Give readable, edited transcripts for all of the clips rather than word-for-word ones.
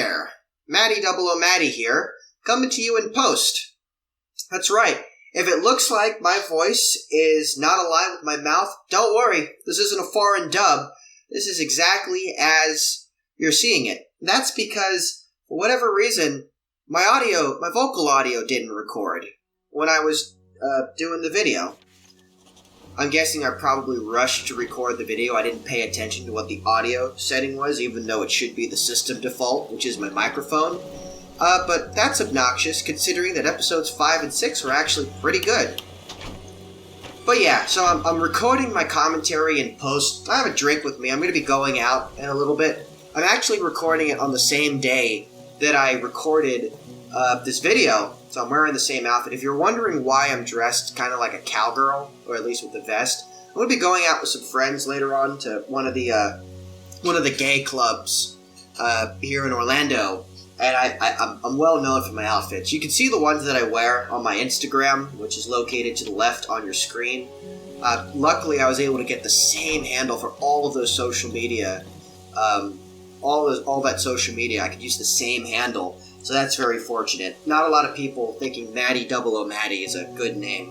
there, Matty Double O Matty here, coming to you in post. That's right, if it looks like my voice is not aligned with my mouth, don't worry, this isn't a foreign dub. This is exactly as you're seeing it. That's because, for whatever reason, my vocal audio didn't record when I was doing the video. I'm guessing I probably rushed to record the video. I didn't pay attention to what the audio setting was, even though it should be the system default, which is my microphone. But that's obnoxious, considering that episodes 5 and 6 were actually pretty good. But yeah, so I'm recording my commentary in post. I have a drink with me. I'm going to be going out in a little bit. I'm actually recording it on the same day that I recorded this video, so I'm wearing the same outfit. If you're wondering why I'm dressed kind of like a cowgirl, or at least with a vest, I'm going to be going out with some friends later on to one of the gay clubs here in Orlando, and I'm well known for my outfits. You can see the ones that I wear on my Instagram, which is located to the left on your screen. Luckily, I was able to get the same handle for all of those social media. All that social media, I could use the same handle, so that's very fortunate. Not a lot of people thinking Matty Double O Matty is a good name.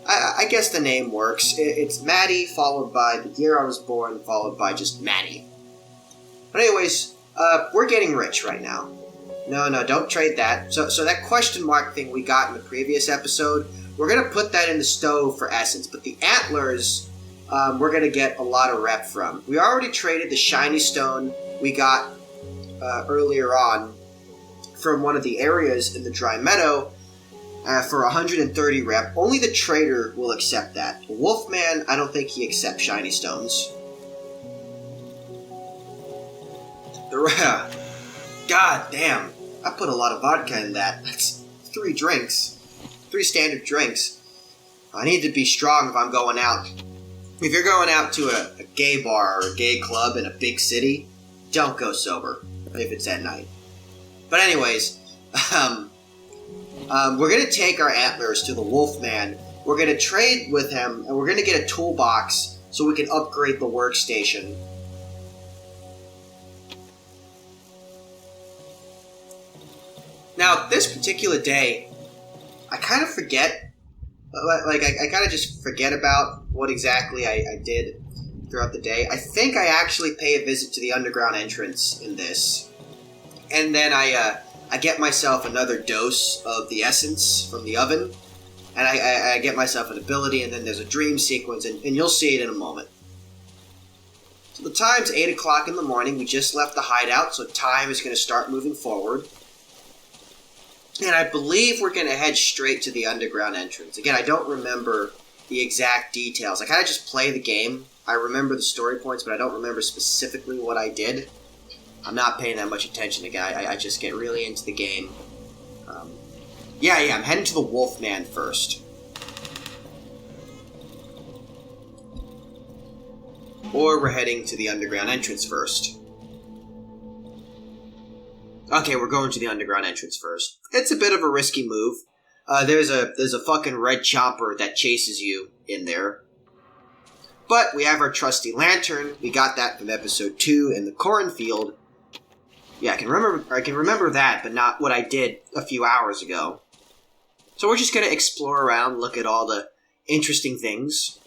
I guess the name works. It's Matty followed by the year I was born, followed by just Matty. But anyways, we're getting rich right now. No, don't trade that. So that question mark thing we got in the previous episode, we're going to put that in the stove for essence, but the antlers, we're going to get a lot of rep from. We already traded the shiny stone we got earlier on from one of the areas in the dry meadow for 130 rep. Only the trader will accept that. The Wolfman, I don't think he accepts shiny stones. God damn, I put a lot of vodka in that. That's 3 drinks. 3 standard drinks. I need to be strong if I'm going out. If you're going out to a gay bar or a gay club in a big city, don't go sober if it's at night. But anyways, we're going to take our antlers to the Wolfman. We're going to trade with him, and we're going to get a toolbox so we can upgrade the workstation. Now, this particular day, I kind of forget. I kind of just forget about what exactly I did throughout the day. I think I actually pay a visit to the underground entrance in this. And then I get myself another dose of the essence from the oven. And I get myself an ability, and then there's a dream sequence, and you'll see it in a moment. So the time's 8 o'clock in the morning. We just left the hideout, so time is going to start moving forward. And I believe we're going to head straight to the underground entrance. Again, I don't remember the exact details. I kind of just play the game. I remember the story points, but I don't remember specifically what I did. I'm not paying that much attention again. I just get really into the game. Yeah, I'm heading to the Wolfman first. Or we're heading to the underground entrance first. Okay, we're going to the underground entrance first. It's a bit of a risky move. There's a fucking red chopper that chases you in there. But we have our trusty lantern. We got that from episode 2 in the cornfield. Yeah, I can remember that, but not what I did a few hours ago. So we're just gonna explore around, look at all the interesting things.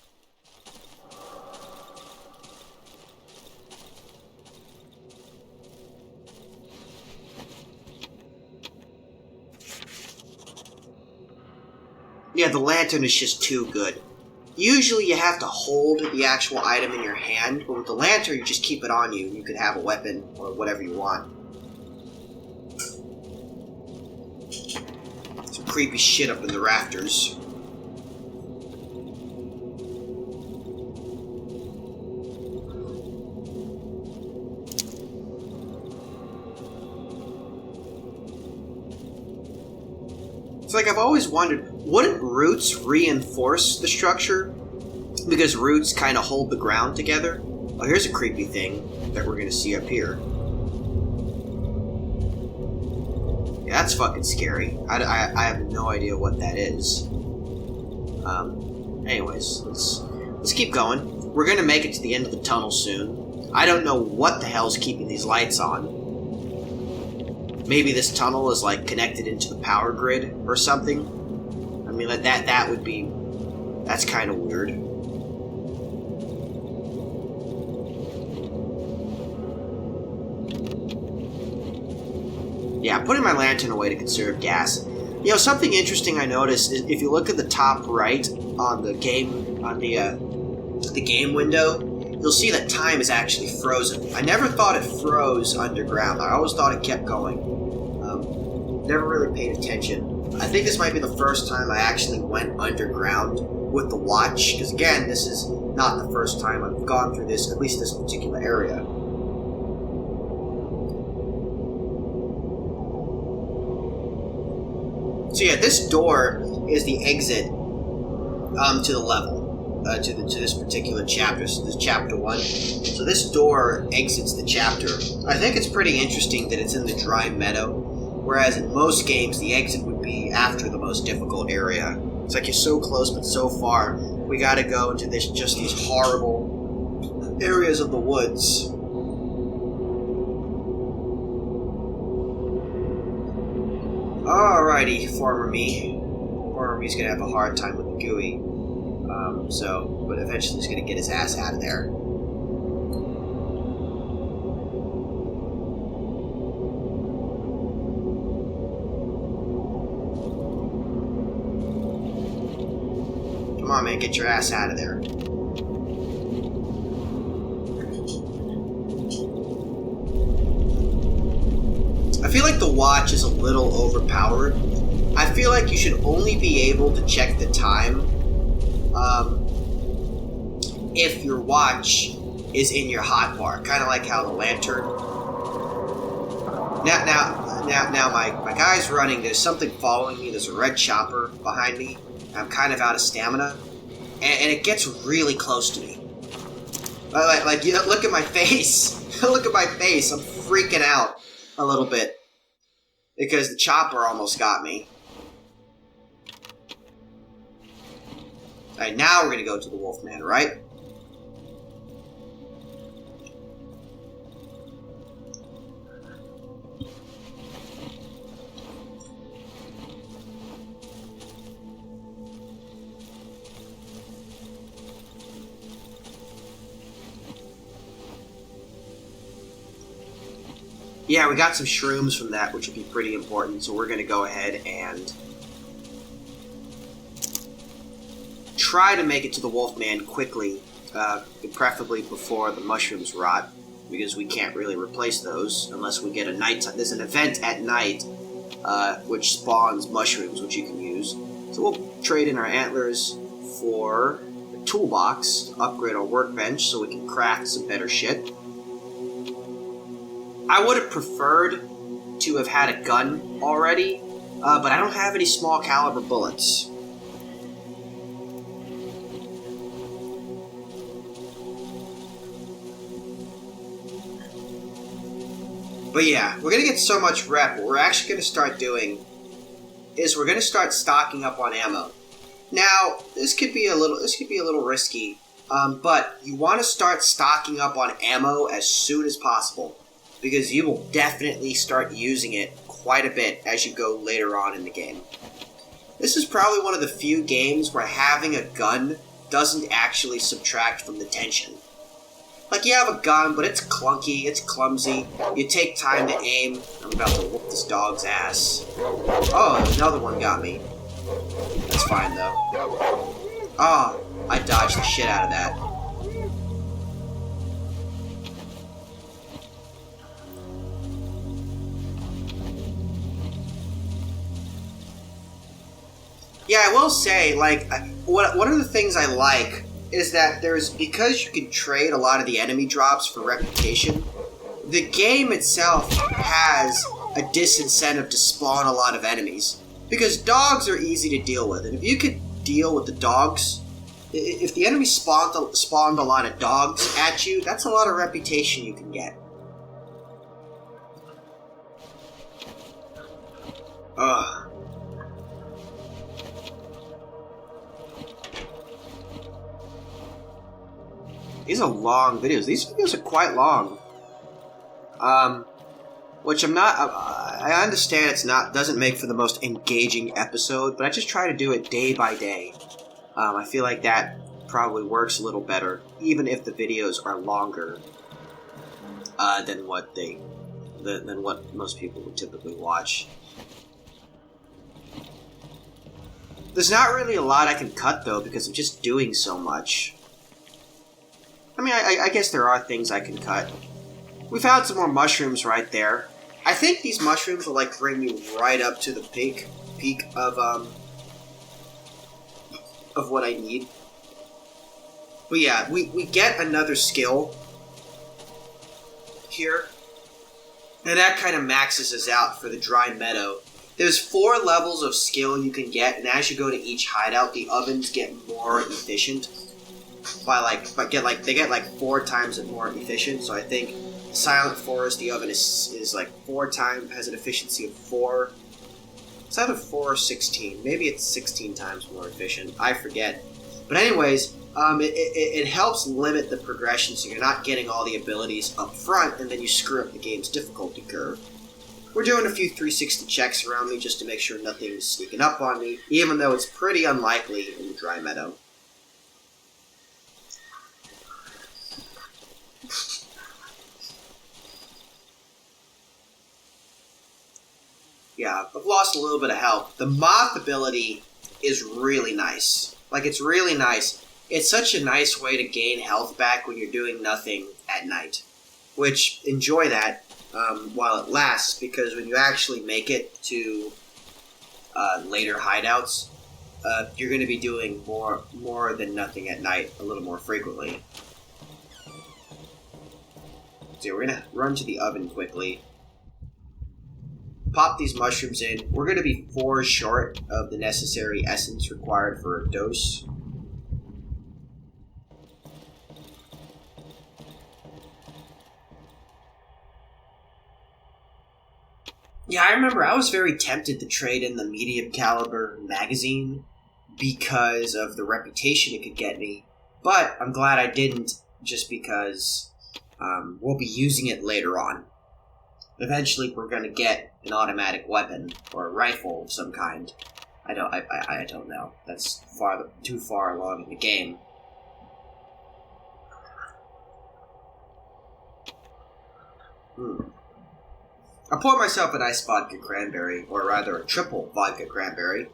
Yeah, the lantern is just too good. Usually you have to hold the actual item in your hand, but with the lantern you just keep it on you. You can have a weapon or whatever you want. Some creepy shit up in the rafters. It's like I've always wondered, wouldn't roots reinforce the structure? Because roots kind of hold the ground together? Oh, here's a creepy thing that we're going to see up here. Yeah, that's fucking scary. I have no idea what that is. Anyways, let's keep going. We're going to make it to the end of the tunnel soon. I don't know what the hell's keeping these lights on. maybe this tunnel is like connected into the power grid or something. I mean, that would be... That's kind of weird. Yeah, I'm putting my lantern away to conserve gas. You know, something interesting I noticed is if you look at the top right on the game, on the game window, you'll see that time is actually frozen. I never thought it froze underground. I always thought it kept going. Never really paid attention. I think this might be the first time I actually went underground with the watch, because again, this is not the first time I've gone through this, at least this particular area. So yeah, this door is the exit to the level, to this particular chapter. So this is chapter 1. So this door exits the chapter. I think it's pretty interesting that it's in the dry meadow, whereas in most games the exit would be after the most difficult area. It's like you're so close but so far. We gotta go into these horrible areas of the woods. Alrighty, former me. Former me's gonna have a hard time with the GUI. But eventually he's gonna get his ass out of there. Come on, man, get your ass out of there. I feel like the watch is a little overpowered. I feel like you should only be able to check the time if your watch is in your hotbar, kind of like how the lantern. Now, my guy's running. There's something following me. There's a red chopper behind me. I'm kind of out of stamina, and it gets really close to me. Like look at my face. Look at my face. I'm freaking out a little bit because the chopper almost got me. Alright, now we're gonna go to the Wolfman, right? Yeah, we got some shrooms from that, which would be pretty important, so we're going to go ahead and try to make it to the Wolfman quickly, preferably before the mushrooms rot, because we can't really replace those unless we get a nighttime. There's an event at night which spawns mushrooms, which you can use. So we'll trade in our antlers for a toolbox to upgrade our workbench so we can craft some better shit. I would have preferred to have had a gun already, but I don't have any small caliber bullets. But yeah, we're going to get so much rep. What we're actually going to start doing is we're going to start stocking up on ammo. Now, this could be a little risky, but you want to start stocking up on ammo as soon as possible, because you will definitely start using it quite a bit as you go later on in the game. This is probably one of the few games where having a gun doesn't actually subtract from the tension. Like, you have a gun, but it's clunky, it's clumsy, you take time to aim. I'm about to whoop this dog's ass. Oh, another one got me. That's fine, though. Oh, I dodged the shit out of that. Yeah, I will say, like, one of the things I like is that because you can trade a lot of the enemy drops for reputation, the game itself has a disincentive to spawn a lot of enemies. Because dogs are easy to deal with, and if you could deal with the dogs, if the enemy spawned a lot of dogs at you, that's a lot of reputation you can get. Ugh. These are long videos. These videos are quite long. which I'm not. I understand doesn't make for the most engaging episode, but I just try to do it day by day. I feel like that probably works a little better, even if the videos are longer than what most people would typically watch. There's not really a lot I can cut, though, because I'm just doing so much. I mean, I guess there are things I can cut. We found some more mushrooms right there. I think these mushrooms will, like, bring me right up to the peak of what I need. But yeah, we get another skill here. And that kind of maxes us out for the dry meadow. There's 4 levels of skill you can get, and as you go to each hideout, the ovens get more efficient. They get 4 times more efficient. So I think Silent Forest, the oven is like 4 times, has an efficiency of 4. It's either 4 or 16. Maybe it's 16 times more efficient. I forget. But anyways, it helps limit the progression, so you're not getting all the abilities up front, and then you screw up the game's difficulty curve. We're doing a few 360 checks around me just to make sure nothing's sneaking up on me, even though it's pretty unlikely in the dry meadow. Yeah, I've lost a little bit of health. The moth ability is really nice. Like, it's really nice. It's such a nice way to gain health back when you're doing nothing at night. Which, enjoy that while it lasts, because when you actually make it to later hideouts, you're going to be doing more than nothing at night a little more frequently. So we're going to run to the oven quickly. Pop these mushrooms in. We're going to be 4 short of the necessary essence required for a dose. Yeah, I remember I was very tempted to trade in the medium caliber magazine because of the reputation it could get me, but I'm glad I didn't, just because we'll be using it later on. Eventually we're going to get an automatic weapon or a rifle of some kind. I don't know. That's too far along in the game. I poured myself a nice vodka cranberry, or rather a triple vodka cranberry.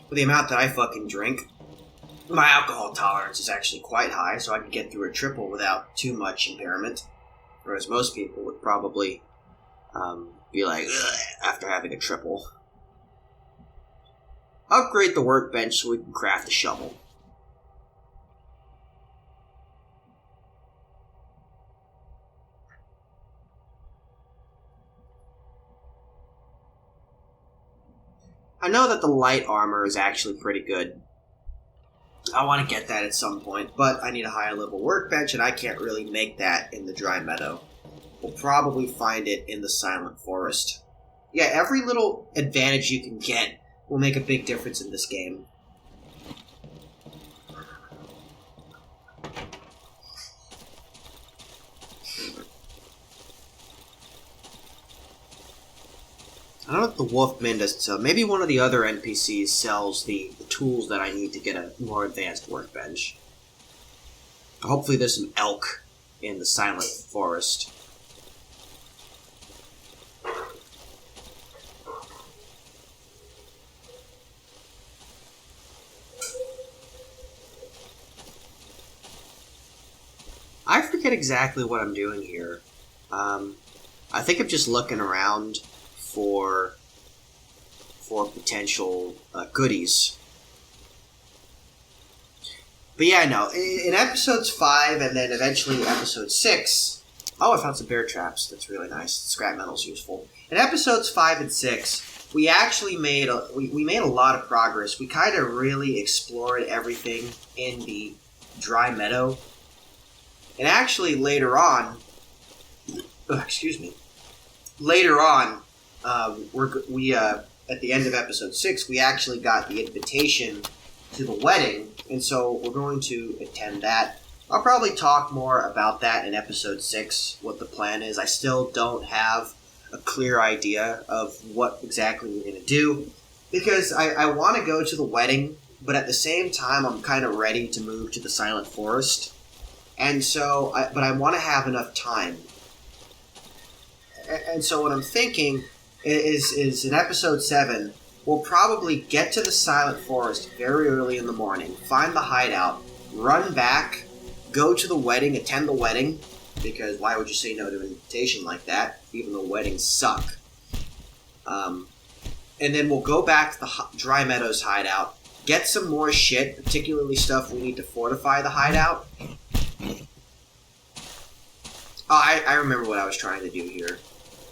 For the amount that I fucking drink, my alcohol tolerance is actually quite high, so I can get through a triple without too much impairment. Whereas most people would probably be like, ugh, after having a triple. Upgrade the workbench so we can craft a shovel. I know that the light armor is actually pretty good. I want to get that at some point, but I need a higher level workbench, and I can't really make that in the dry meadow. We'll probably find it in the Silent Forest. Yeah, every little advantage you can get will make a big difference in this game. I don't know if the Wolfman doesn't sell. Maybe one of the other NPCs sells the tools that I need to get a more advanced workbench. Hopefully there's some elk in the Silent Forest. I forget exactly what I'm doing here. I think I'm just looking around for potential goodies. But yeah, no. In episodes 5 and then eventually episode 6... Oh, I found some bear traps. That's really nice. Scrap metal's useful. In episodes 5 and 6, we actually made we made a lot of progress. We kind of really explored everything in the dry meadow. And actually later on... excuse me. Later on, at the end of episode 6, we actually got the invitation to the wedding, and so we're going to attend that. I'll probably talk more about that in episode 6, what the plan is. I still don't have a clear idea of what exactly we're going to do. Because I want to go to the wedding, but at the same time, I'm kind of ready to move to the Silent Forest. And so, but I want to have enough time. And so what I'm thinking is in episode 7, we'll probably get to the Silent Forest very early in the morning, find the hideout, run back, go to the wedding, attend the wedding, because why would you say no to an invitation like that, even though weddings suck? And then we'll go back to the Dry Meadows hideout, get some more shit, particularly stuff we need to fortify the hideout. Oh, I remember what I was trying to do here.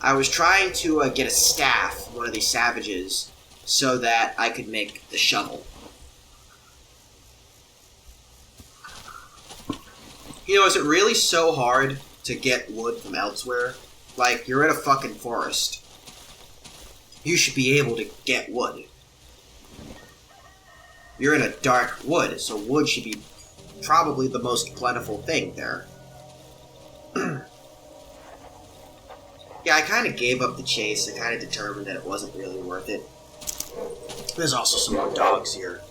I was trying to get a staff, one of these savages, so that I could make the shovel. You know, is it really so hard to get wood from elsewhere? Like, you're in a fucking forest. You should be able to get wood. You're in a dark wood, so wood should be probably the most plentiful thing there. Yeah, I kind of gave up the chase. I kind of determined that it wasn't really worth it. There's also some more dogs here.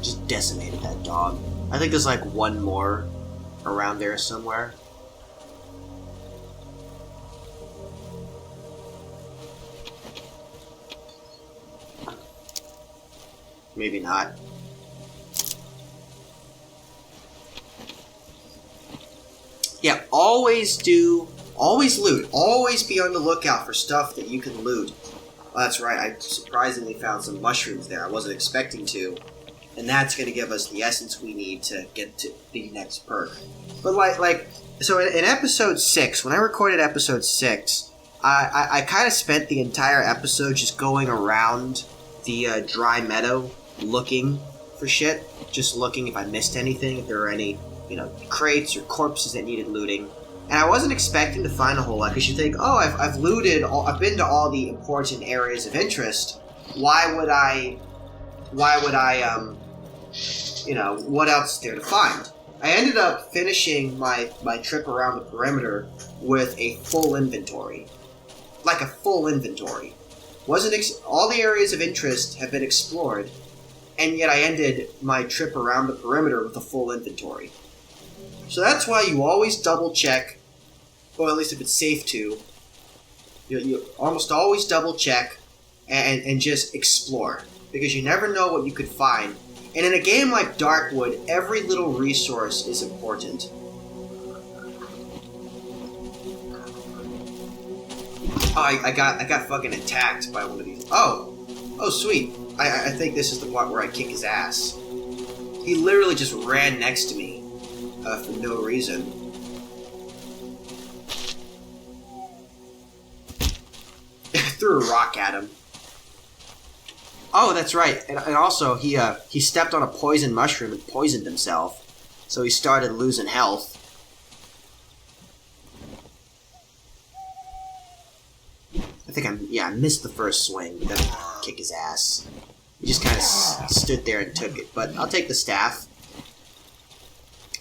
Just decimated that dog. I think there's like one more around there somewhere. Maybe not. Yeah, always loot. Always be on the lookout for stuff that you can loot. Well, that's right, I surprisingly found some mushrooms there. I wasn't expecting to. And that's going to give us the essence we need to get to the next perk. But so in episode 6, when I recorded episode 6, I kind of spent the entire episode just going around the dry meadow looking for shit. Just looking if I missed anything, if there were any, crates or corpses that needed looting. And I wasn't expecting to find a whole lot, because you think, oh, I've looted, I've been to all the important areas of interest. Why would I, what else is there to find? I ended up finishing my trip around the perimeter with a full inventory. Like a full inventory. All the areas of interest have been explored, and yet I ended my trip around the perimeter with a full inventory. So that's why you always double check, or at least if it's safe to, you almost always double check and just explore, because you never know what you could find. And in a game like Darkwood, every little resource is important. Oh, I got fucking attacked by one of these. Oh, sweet. I think this is the part where I kick his ass. He literally just ran next to me for no reason. Threw a rock at him. Oh, that's right. And also, he stepped on a poison mushroom and poisoned himself. So he started losing health. I think I missed the first swing, but then I kick his ass. He just kind of stood there and took it. But I'll take the staff.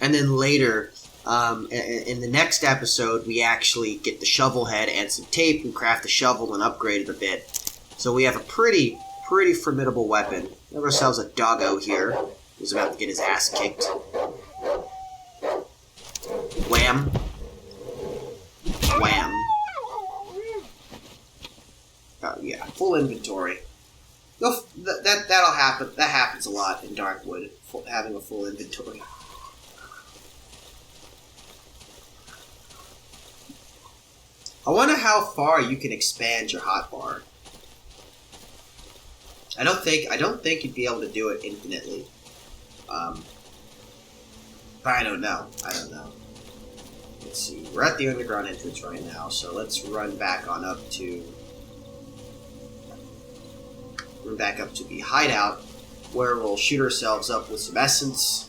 And then later, in the next episode, we actually get the shovel head and some tape and craft the shovel and upgrade it a bit. So we have a pretty formidable weapon. We have ourselves a doggo here who's about to get his ass kicked. Wham. Wham. Oh, yeah, full inventory. That'll happen. That happens a lot in Darkwood, having a full inventory. I wonder how far you can expand your hotbar. I don't think you'd be able to do it infinitely. But I don't know. Let's see. We're at the underground entrance right now, so let's run back on up to the hideout, where we'll shoot ourselves up with some essence,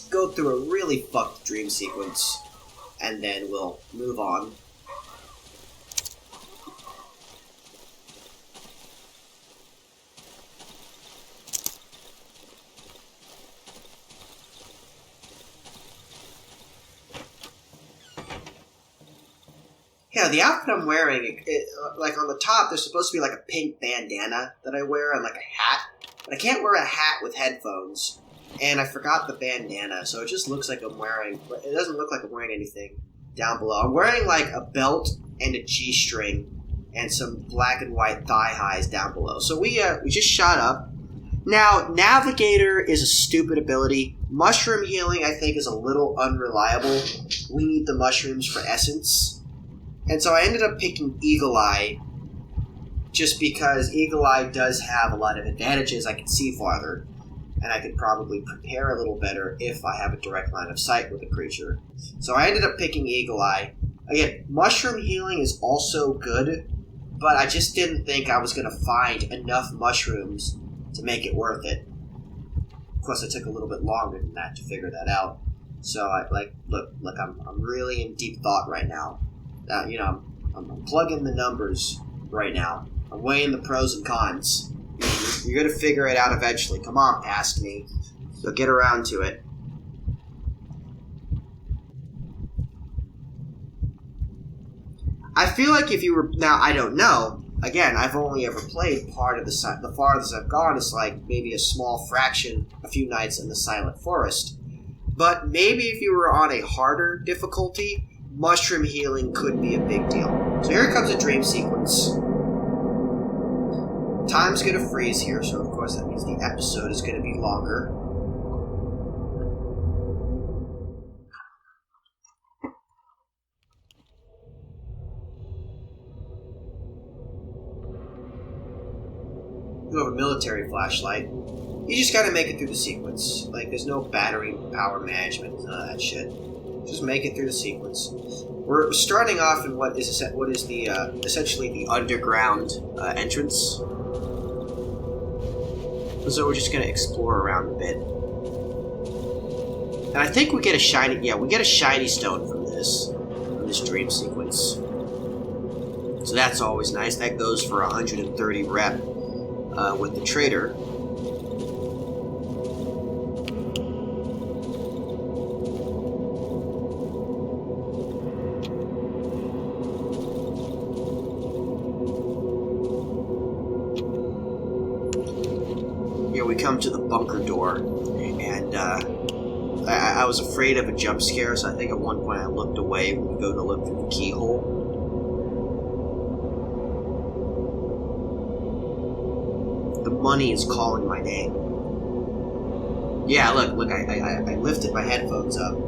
go through a really fucked dream sequence, and then we'll move on. Yeah, the outfit I'm wearing, like on the top, there's supposed to be like a pink bandana that I wear and like a hat. But I can't wear a hat with headphones. And I forgot the bandana, so it just looks like I'm wearing... It doesn't look like I'm wearing anything down below. I'm wearing like a belt and a G-string and some black and white thigh highs down below. So we just shot up. Now, Navigator is a stupid ability. Mushroom Healing, I think, is a little unreliable. We need the mushrooms for essence. And so I ended up picking Eagle Eye just because Eagle Eye does have a lot of advantages. I can see farther, and I could probably prepare a little better if I have a direct line of sight with a creature. So I ended up picking Eagle Eye. Again, Mushroom Healing is also good, but I just didn't think I was going to find enough mushrooms to make it worth it. Of course, it took a little bit longer than that to figure that out. So look, I'm really in deep thought right now. I'm plugging the numbers right now. I'm weighing the pros and cons. You're going to figure it out eventually. Come on, past me. You'll get around to it. I feel like if you were... Now, I don't know. Again, I've only ever played part of the farthest I've gone is like maybe a small fraction, a few nights in the Silent Forest. But maybe if you were on a harder difficulty, Mushroom Healing could be a big deal. So here comes a dream sequence. Time's going to freeze here, so of course that means the episode is going to be longer. You have a military flashlight. You just gotta make it through the sequence. Like, there's no battery power management, none of that shit. Just make it through the sequence. We're starting off in what is the essentially the underground entrance. So we're just gonna explore around a bit. And I think we get a shiny stone from this dream sequence. So that's always nice. That goes for 130 rep with the trader. Here we come to the bunker door, and I was afraid of a jump scare, so I think at one point I looked away when we go to look through the keyhole. The money is calling my name. Yeah, look, I lifted my headphones up.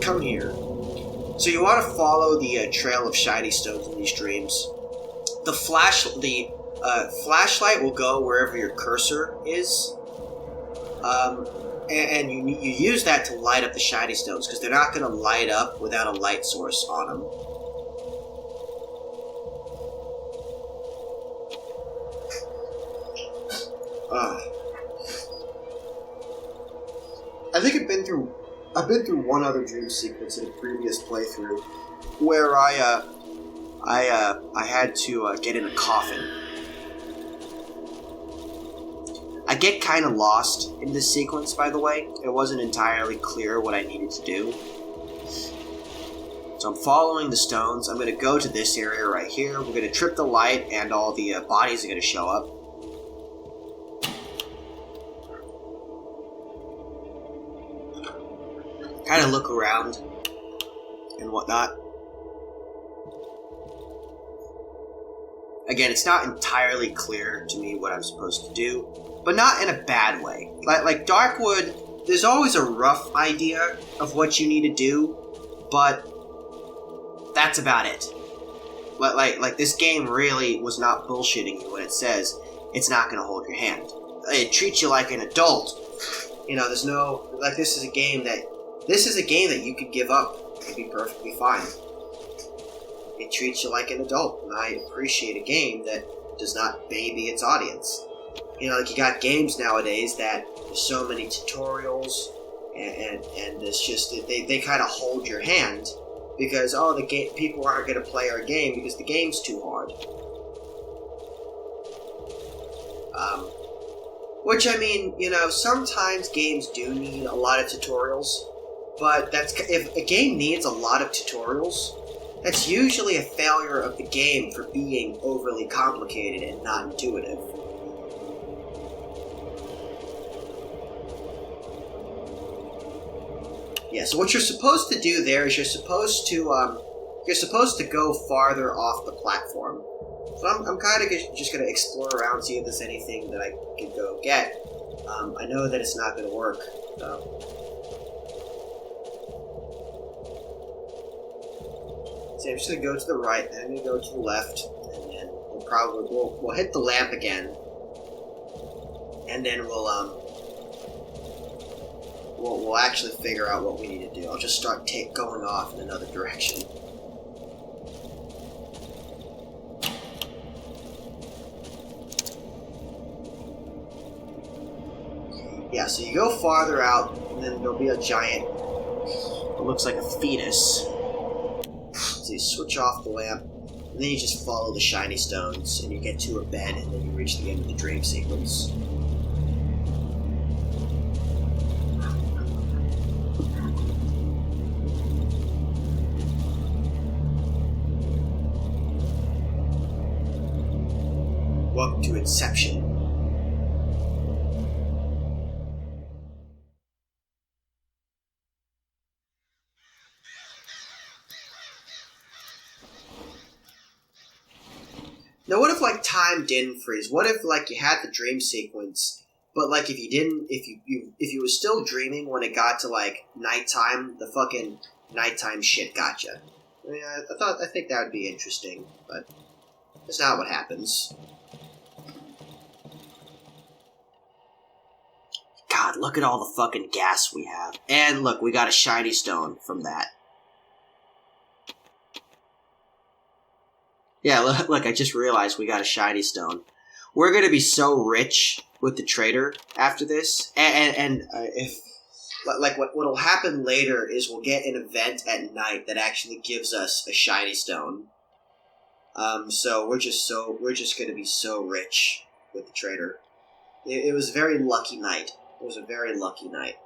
Come here. So you want to follow the trail of shiny stones in these dreams. The flashlight will go wherever your cursor is. And you use that to light up the shiny stones, because they're not going to light up without a light source on them. I think I've been through one other dream sequence in a previous playthrough, where I had to get in a coffin. I get kind of lost in this sequence, by the way. It wasn't entirely clear what I needed to do. So I'm following the stones. I'm going to go to this area right here. We're going to trip the light, and all the bodies are going to show up. Kind of look around and whatnot. Again, it's not entirely clear to me what I'm supposed to do, but not in a bad way. Like Darkwood, there's always a rough idea of what you need to do, but that's about it. Like this game really was not bullshitting you when it says it's not going to hold your hand. It treats you like an adult. You know, there's no... Like, this is a game that you could give up and be perfectly fine. It treats you like an adult, and I appreciate a game that does not baby its audience. You know, like, you got games nowadays that there's so many tutorials, and it's just, they kind of hold your hand, because, people aren't going to play our game because the game's too hard. Which, I mean, you know, sometimes games do need a lot of tutorials, but if a game needs a lot of tutorials, that's usually a failure of the game for being overly complicated and not intuitive. Yeah, so what you're supposed to do there is you're supposed to go farther off the platform. So I'm kind of just going to explore around, see if there's anything that I can go get. I know that it's not going to work, though. So I'm just going to go to the right, then I'm going to go to the left, and then we'll hit the lamp again, and then we'll actually figure out what we need to do. I'll just start going off in another direction. Yeah, so you go farther out, and then there'll be a giant, it looks like a fetus. So you switch off the lamp, and then you just follow the shiny stones, and you get to a bed, and then you reach the end of the dream sequence. Welcome to Inception. Now, what if, like, time didn't freeze? What if, like, you had the dream sequence, but, like, if you were still dreaming when it got to, like, nighttime, the fucking nighttime shit gotcha? I mean, I think that would be interesting, but that's not what happens. God, look at all the fucking gas we have. And look, we got a shiny stone from that. Yeah, look, I just realized we got a shiny stone. We're gonna be so rich with the trader after this, and if, like, what'll happen later is we'll get an event at night that actually gives us a shiny stone. So we're just gonna be so rich with the trader. It was a very lucky night. It was a very lucky night.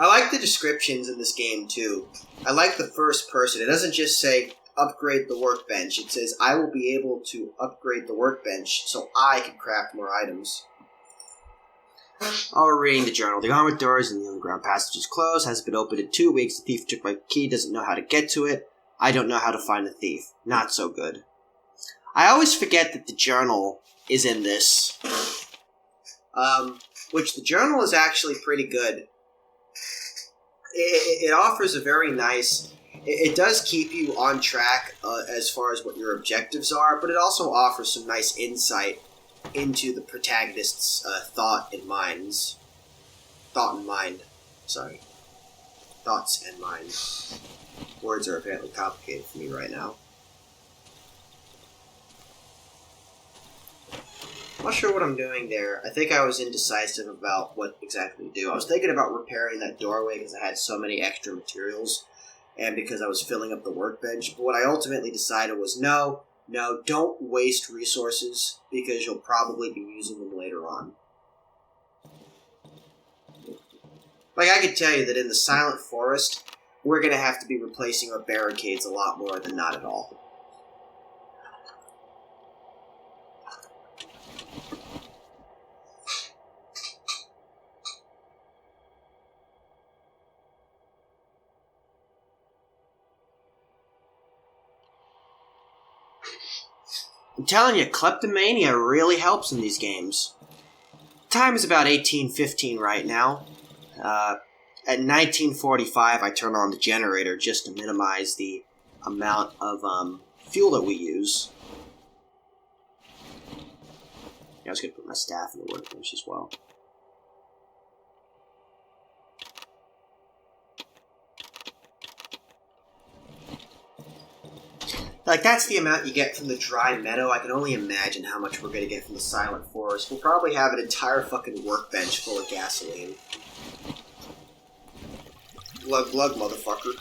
I like the descriptions in this game, too. I like the first person. It doesn't just say, upgrade the workbench. It says, I will be able to upgrade the workbench so I can craft more items. I'll reading the journal. The armored doors in the underground passage is closed. Hasn't been opened in 2 weeks. The thief took my key. Doesn't know how to get to it. I don't know how to find the thief. Not so good. I always forget that the journal is in this. Which the journal is actually pretty good. It offers a very nice... It does keep you on track as far as what your objectives are, but it also offers some nice insight into the protagonist's thoughts and mind. Words are apparently complicated for me right now. I'm not sure what I'm doing there. I think I was indecisive about what exactly to do. I was thinking about repairing that doorway because I had so many extra materials and because I was filling up the workbench. But what I ultimately decided was no, don't waste resources because you'll probably be using them later on. Like, I could tell you that in the Silent Forest, we're going to have to be replacing our barricades a lot more than not at all. I'm telling you, kleptomania really helps in these games. Time is about 18:15 right now. At 19:45, I turn on the generator just to minimize the amount of fuel that we use. Yeah, I was going to put my staff in the workbench as well. Like, that's the amount you get from the dry meadow. I can only imagine how much we're going to get from the Silent Forest. We'll probably have an entire fucking workbench full of gasoline. Glug glug, motherfucker.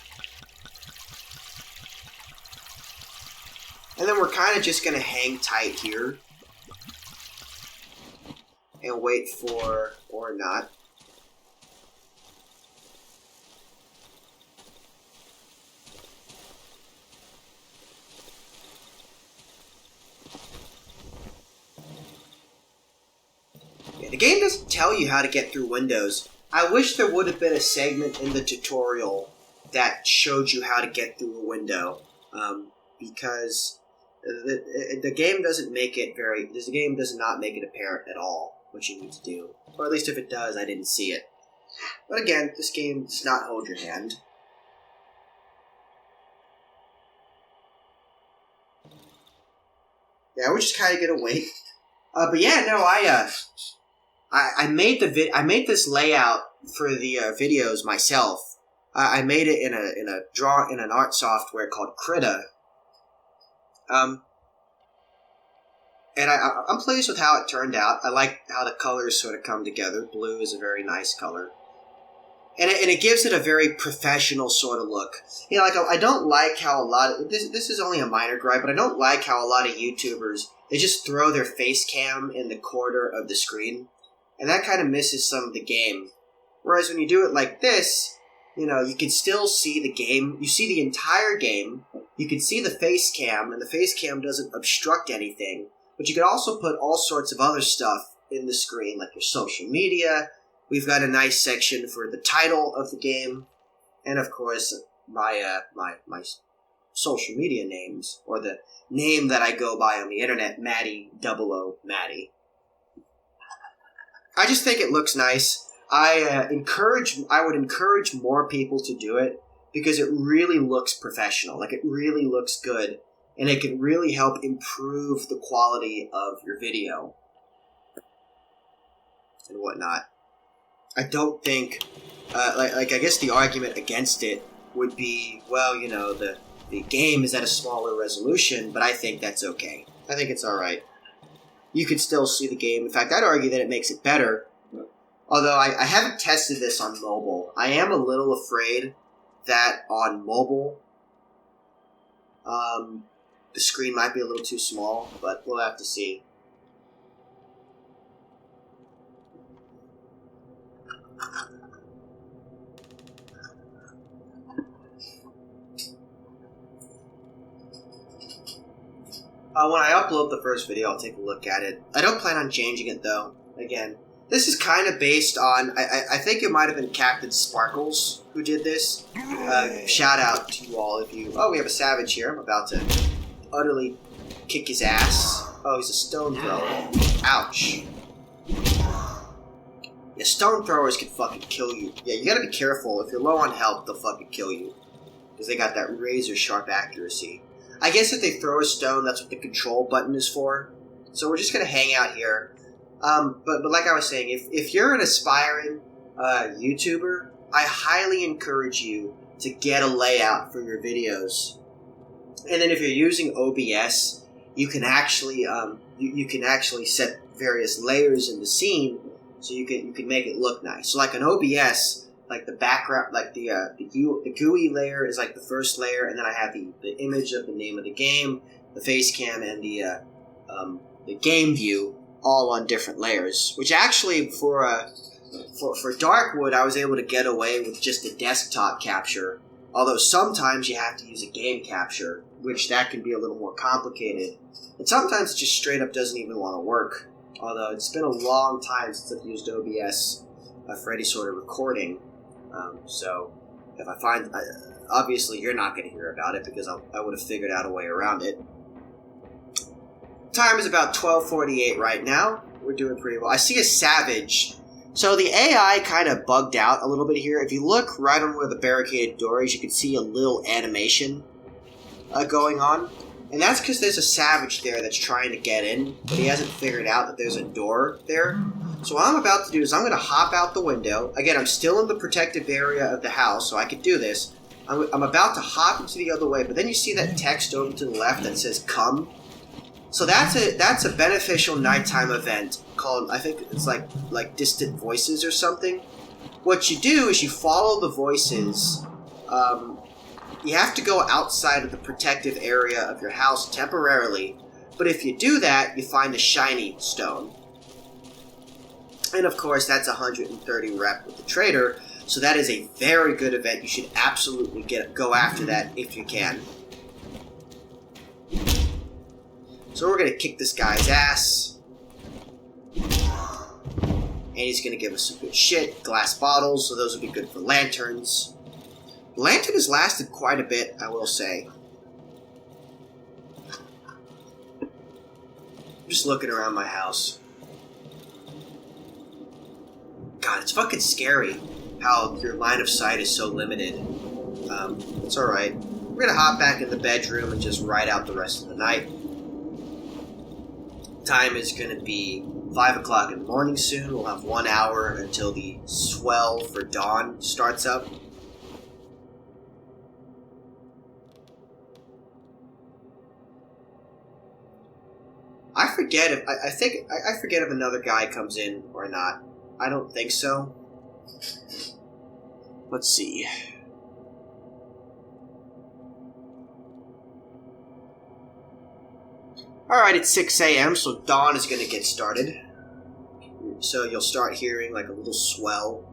And then we're kind of just going to hang tight here. And wait for, or not. Yeah, the game doesn't tell you how to get through windows. I wish there would have been a segment in the tutorial that showed you how to get through a window. Because the game doesn't make it the game does not make it apparent at all what you need to do. Or at least if it does, I didn't see it. But again, this game does not hold your hand. Yeah, we're just kind of gonna wait. But yeah, no, I made this layout for the videos myself. I made it in an art software called Krita. And I'm pleased with how it turned out. I like how the colors sort of come together. Blue is a very nice color. And it gives it a very professional sort of look. You know, like, I don't like how a lot of... This is only a minor gripe, but I don't like how a lot of YouTubers, they just throw their face cam in the corner of the screen. And that kind of misses some of the game. Whereas when you do it like this, you know, you can still see the game. You see the entire game. You can see the face cam, and the face cam doesn't obstruct anything. But you can also put all sorts of other stuff in the screen, like your social media. We've got a nice section for the title of the game. And, of course, my social media names, or the name that I go by on the internet, Maddie00 Maddie. I just think it looks nice. I would encourage more people to do it because it really looks professional. Like, it really looks good, and it can really help improve the quality of your video and whatnot. I don't think, I guess the argument against it would be, well, you know, the game is at a smaller resolution, but I think that's okay. I think it's alright. You can still see the game. In fact, I'd argue that it makes it better. Although I haven't tested this on mobile. I am a little afraid that on mobile, the screen might be a little too small, but we'll have to see. When I upload the first video, I'll take a look at it. I don't plan on changing it, though. Again, this is kind of based on... I think it might have been Captain Sparkles who did this. Shout out to you all if you... Oh, we have a savage here. I'm about to utterly kick his ass. Oh, he's a stone thrower. Ouch. Yeah, stone throwers can fucking kill you. Yeah, you gotta be careful. If you're low on health, they'll fucking kill you. Because they got that razor-sharp accuracy. I guess if they throw a stone, that's what the control button is for. So we're just going to hang out here. But like I was saying, if you're an aspiring YouTuber, I highly encourage you to get a layout for your videos. And then if you're using OBS, you can actually you can actually set various layers in the scene, so you can make it look nice. So like an OBS. Like the background, like the GUI layer is like the first layer, and then I have the image of the name of the game, the face cam, and the game view all on different layers. Which actually for Darkwood, I was able to get away with just a desktop capture. Although sometimes you have to use a game capture, which that can be a little more complicated, and sometimes it just straight up doesn't even want to work. Although it's been a long time since I've used OBS for any sort of recording. So, if I find... obviously, you're not going to hear about it because I would have figured out a way around it. Time is about 12:48 right now. We're doing pretty well. I see a savage. So, the AI kind of bugged out a little bit here. If you look right on where the barricaded door is, you can see a little animation going on. And that's because there's a savage there that's trying to get in, but he hasn't figured out that there's a door there. So what I'm about to do is I'm going to hop out the window. Again, I'm still in the protective area of the house, so I can do this. I'm about to hop into the other way, but then you see that text over to the left that says "come." So that's a beneficial nighttime event called, I think it's like Distant Voices or something. What you do is you follow the voices You have to go outside of the protective area of your house temporarily, but if you do that, you find a shiny stone. And of course, that's 130 rep with the trader, so that is a very good event. You should absolutely go after that if you can. So we're going to kick this guy's ass. And he's going to give us some good shit. Glass bottles, so those would be good for lanterns. The lantern has lasted quite a bit, I will say. I'm just looking around my house. God, it's fucking scary how your line of sight is so limited. It's alright. We're gonna hop back in the bedroom and just ride out the rest of the night. Time is gonna be 5 o'clock in the morning soon. We'll have 1 hour until the swell for dawn starts up. I forget if another guy comes in or not. I don't think so. Let's see. Alright, it's 6 a.m., so dawn is going to get started. So you'll start hearing like a little swell.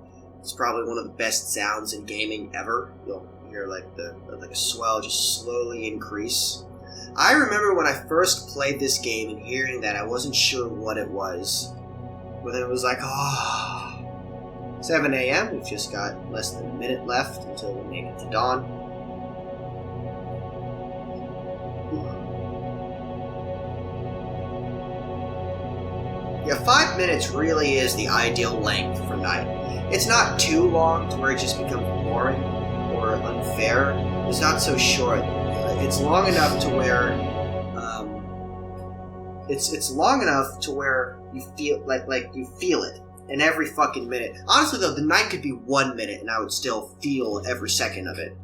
It's probably one of the best sounds in gaming ever. You'll hear like a swell just slowly increase. I remember when I first played this game and hearing that, I wasn't sure what it was. But then it was like, 7 a.m., we've just got less than a minute left until we make it to dawn. Yeah, 5 minutes really is the ideal length for night. It's not too long to where it just becomes boring or unfair. It's not so short. It's long enough to where it's long enough to where you feel like you feel it in every fucking minute. Honestly though, the night could be 1 minute and I would still feel every second of it.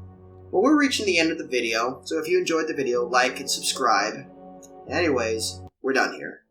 Well, we're reaching the end of the video, so if you enjoyed the video, like and subscribe. Anyways, we're done here.